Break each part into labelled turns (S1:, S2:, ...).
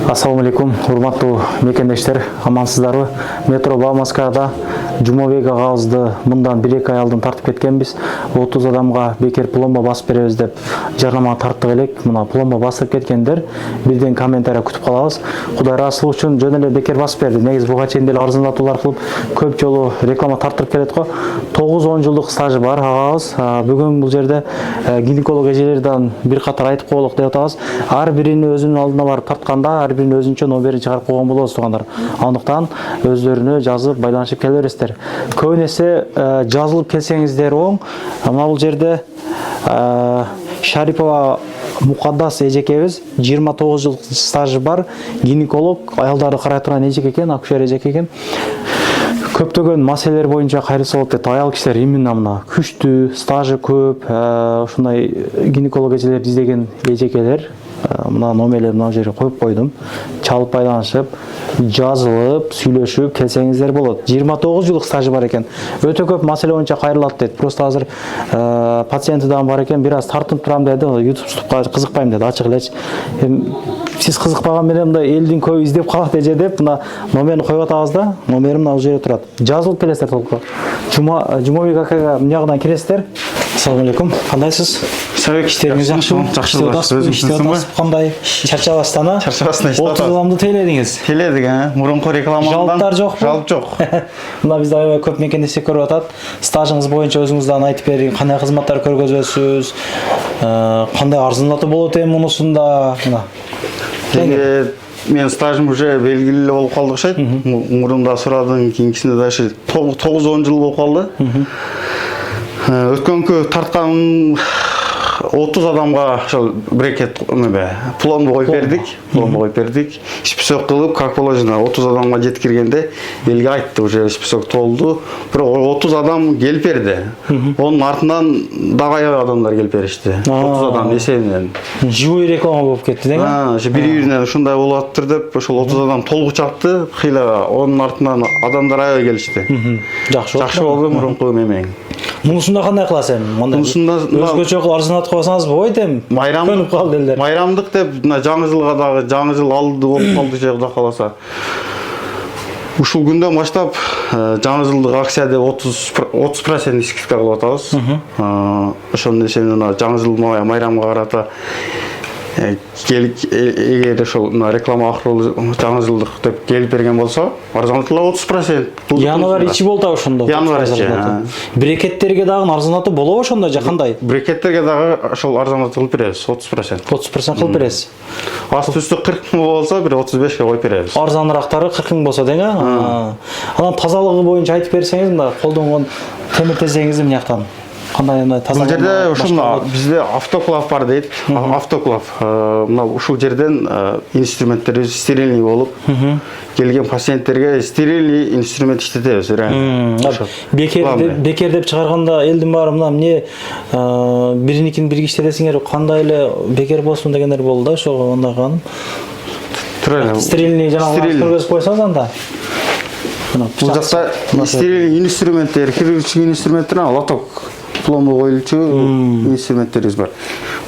S1: Ассаламу алейкум, урматтуу мекендештер, амансыздарбы? Метро Бауманскада Жумабек агабызды мындан 1-2 ай алдын тартып кеткенбиз. 30 адамга бекер пломба басып беребиз деп жарнама тарттык элек. Мына пломба басып кеткендер бирден комментарий күтүп калабыз. Кудай ыраазычылыгы үчүн жөн эле бекер басып берди. Негизи буга чейин деле арзандатуулар кылып көп жолу реклама тартып келет го. 9-10 жылдык стажы бар агабыз. Бүгүн бул жерде гинеколог эжелерден бир катар айтып коелук деп атабыз. Ар бирини өзүнүн алдына барып тартканда ар биринин өзүнчө номерин чыгарып койгон болобуз туугандар. Андыктан өздөрүнө жазып байланышып келе бересиздер. Көбүн эсе жазылып келсеңиздер оң. Мына бул жерде Шарипова Мукаддас эжекебиз 29 жыл стажы бар, гинеколог, аялдарды карай турган эжеке экен, акушер эжеке экен. Көптөгөн маселелер боюнча кайрылса болот дейт. Аял кишилер именно мына күчтүү, стажы көп, ушундай гинеколог эжелерди издеген эжекелер мына номерлерди мына жерге коюп койдум. Чалып байланышып, жазылып, сүйлөшүп келсеңиздер болот. 29 жылдык стажы бар экен. Өтө көп маселе боюнча кайрылат дейт. Просто азыр пациенти дагы бар экен, бир аз тартынып турам деди. YouTube-га кызыкпайм деди, ачык элечи. Сиз кызыкпаган менен мындай элдин көбү издеп калат эже деп мына номерин коюп атабыз да. Номерим мына бул жерде турат. Жазылып келесиздер толук. Жумабек акага мынягынан киресиздер. Ассаламу алейкум. Кандайсыз? Иштериңиз жакшыбы? Жакшы. Кандай? Чарчабастан,
S2: Чарчабастан
S1: 30 адамды тейледиңиз.
S2: Тейледик, мурунку рекламадан.
S1: Жалыптар жокпу?
S2: Жалып жок.
S1: Мына бизде аябай көп мекендештер көрүп атат. Стажыңыз боюнча өзүңүздөн айтып бериң, кандай кызматтар көргөзөсүз? Кандай арзандатуу болот эми мунусунда? Мына.
S2: Мен стажым уже белгилүү болуп калды окшойт. Мурунда сурадым, кийинкисинде дагы 9-10 жыл болуп калды. Өткөнкү тарткан 30 адамга ошол брекет пломба коюп бердик. Список кылып, как положено 30 адамга жеткиргенде элге айтты, уже список толду. Бирок 30 адам келип берди. Онун артынан дагы аябай адамдар келип беришти. 30 адам эсебинен.
S1: Живой реклама болуп кетти деги?
S2: Ошо бири-биринен ушундай болуп атыптыр деп, ошол 30 адам толугу чапты. Кыйла онун артынан адамдар аябай келишти. Жакшы болду мурунку эмең.
S1: Мунусунда кандай кыласыз эми?
S2: Мунусунда
S1: өзгөчө атып койсоңуз болбойт эми. Көнүп калды элдер.
S2: Майрамдык деп мына жаңы жылга дагы жаңы жыл алды болуп калды же Кудай кааласа. Ушул күндөн баштап жаңы жылдык акция деп 30% скидка кылып атабыз. Ошонун эсебинен жаңы жыл майрамга карата эгер ошол реклама аркылуу жаңы жылдык деп келип берген болсо, арзандатуулар 30%.
S1: Январь ичи болду ошондо.
S2: Январь ичи.
S1: Брекеттерге дагы арзандатуу болобу ошондо же кандай?
S2: Брекеттерге дагы ошол арзандатуу кылып беребиз, 30%.
S1: 30% кылып бересиз.
S2: Асты-үстү 40 миң болсо, бир 35 ке коюп беребиз.
S1: Арзаныраактары 40 миң болсо деги. Анан тазалыгы боюнча айтып берсеңиз, мына колдонгон темир тезегиңизди мынаяктан кандай таза.
S2: Бул жерде ушул бизде автоклав бар дейт. Автоклав. Мына ушул жерден инструменттерибиз стерильный болуп, келген пациенттерге стерильный инструмент иштетебиз.
S1: Бекер деп чыгарганда элдин баары мына эмне бириникин бирге иштетесиңер, кандай эле бекер болсун дегендер болду да, ошого андай кылган. Стерильный жанагы көргөзүп койсоңуз анда.
S2: Бул жакта стерильный инструменттер, хирургический инструменттер, лоток пломба коюлчу инструменттерибиз бар.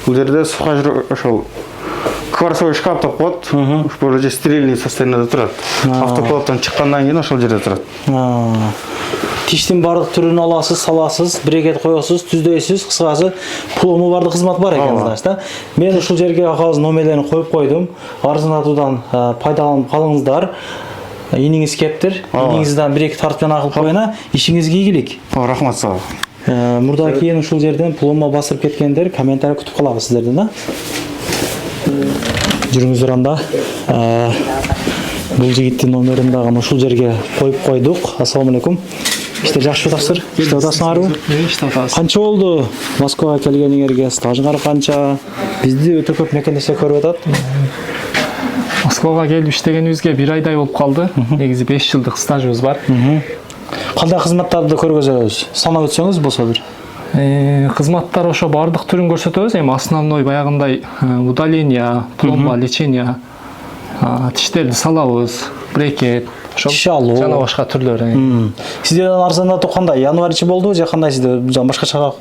S2: Бул жерде ошол кварцевый шкаф деп коет. Ушул жерде стерильный состояниеде турат. Автоклавдан чыккандан кийин ошол жерде турат.
S1: Тиштин бардык түрүн аласыз, саласыз, брекет коесуз, түздөйсүз, кыскасы пломба бардык кызмат бар экен, значит, да. Мен ушул жерге акабыз номерлерин коюп койдум. Арзандатуудан пайдаланып калыңыздар. Иниңиз кептир. Иниңизден 1-2 тартып жана кылып коюна, ишиңизге ийгилик.
S2: Рахмат сага.
S1: Мурда кийин ушул жерден пломба басып кеткендер комментарий күтүп калабыз сиздерден, да. Жүрүңүздөр анда. Бул жигиттин номерин дагы ушул жерге коюп койдук. Ассаламу алейкум. Иштер жакшы атасыздар? Иштеп атасыңарбы?
S3: Иштеп атабыз.
S1: Канча болду Москвага келгениңерге? Стажыңар канча? Бизди өтө көп мекендештер көрүп атат.
S3: Москвага келип иштегенибизге 1 айдай болуп калды. Негизи 5 жылдык стажыбыз бар.
S1: Кандай кызматтарды көргөзөбүз? Санап өтсөңүз болсо бир.
S3: Кызматтар ошо бардык түрүн көрсөтөбүз. Эми основной баягындай удаление, пломба, лечение, тиштерди салабыз, брекет,
S1: тиш алуу
S3: жана башка түрлөрү.
S1: Сиздерден арзандатуу кандай? Январь ичи болду же кандай сизде? Башкача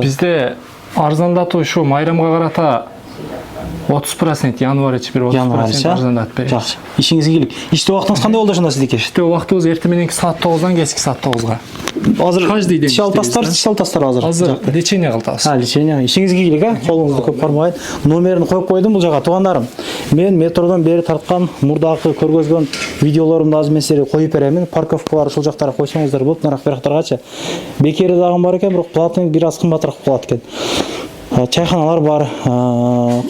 S3: Бизде арзандатуу ушу майрамга карата 30% январь бир 30% арзандатып берет.
S1: Жакшы. Ишиңизге келик. Иштөө убактыңыз кандай болду ошондо сиздики?
S3: Иштөө убактыбыз эртең мененки саат 9-дан кечки саат 9-га.
S1: Азыр
S3: Каждый день
S1: тиш алтастар азыр.
S3: Азыр лечение кылабыз.
S1: Лечение. Ишиңизге келик, колуңузду көп кармагай. Номерин коюп койдум бул жака. Туугандарым, мен метродон бери тарткан мурдагы көргөзгөн видеолорумду азыр мен силерге коюп беремин. Парковкалар ушул жактарга койсоңуздар болот, нарак бирактаргачы. Бекери дагы бар экен, бирок платный бир аз кымбатыраак болот экен. Чайханалар бар,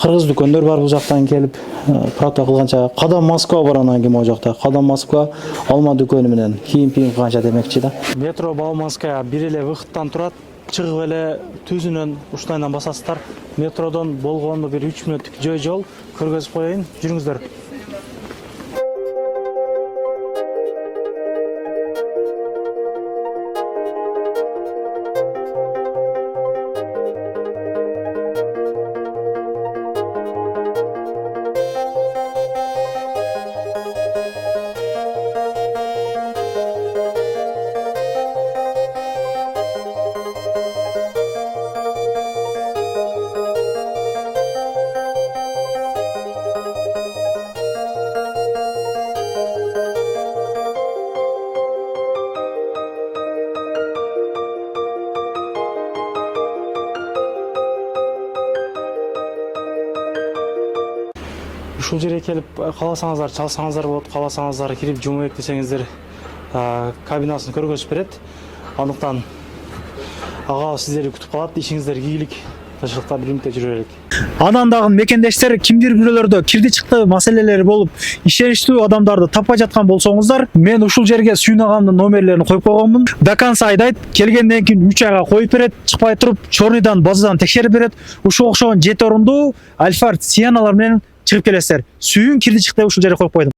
S1: кыргыз дүкөндөр бар бул жактан келип, прата кылганча. Кадам Москва бар анан кийин могу жакта. Кадам Москва алма дүкөнү менен кийин кылганча демекчи да. Метро Бауманская бир эле выходтан турат. Чыгып эле түзүнөн ушунайдан басасыздар. Метродон болгону бир 3 мүнөттүк жол көргөзүп коеюн. Жүрүңүздөр. Ушул жерге келип кааласаңыздар, чалсаңыздар болот, кааласаңыздар кирип жумайык десеңиздер, кабинасын көргөзүп берет. Андыктан ага сиздерди күтүп калат, ишиңиздер ийгилик. Тынччылыкта биримдикте жүрөлүк. Анан дагы мекендештер кимдир бирөөлөрдө кирди чыкты маселелери болуп, ишеништүү адамдарды таппай жаткан болсоңуздар, мен ушул жерге Сүйүн агамдын номерлерин коюп койгонмун. До конца айдайт, келгенден кийин 3 айга коюп берет, чыкпай туруп, чорныйдан, базадан текшерип берет. Ушул окшогон 7 орундуу Альфард Сианалар менен чыгып келесиздер. Сүйүн кирди чыкты ушул жерге коюп койдум.